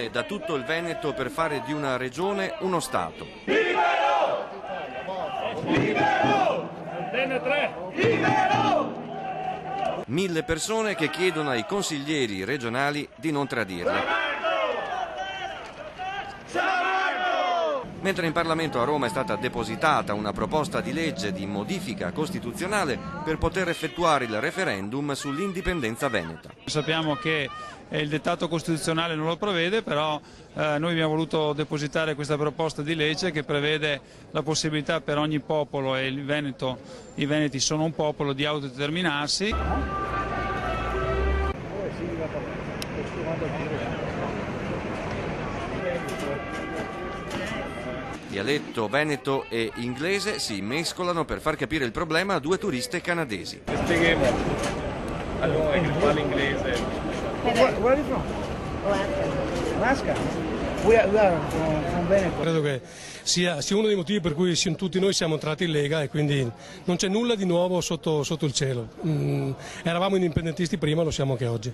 unione da tutto il Veneto per fare di una regione uno Stato. Libero! Libero! Libero! 1000 persone che chiedono ai consiglieri regionali di non tradirle. Mentre in Parlamento a Roma è stata depositata una proposta di legge di modifica costituzionale per poter effettuare il referendum sull'indipendenza veneta. Sappiamo che il dettato costituzionale non lo prevede, però noi abbiamo voluto depositare questa proposta di legge che prevede la possibilità per ogni popolo, e i veneti sono un popolo, di autodeterminarsi. Dialetto veneto e inglese si mescolano per far capire il problema a due turiste canadesi. Spieghiamo a noi che parla inglese. Where are you from? Alaska. We are from Veneto. Credo che sia uno dei motivi per cui tutti noi siamo entrati in Lega, e quindi non c'è nulla di nuovo sotto il cielo. Eravamo indipendentisti prima, lo siamo anche oggi.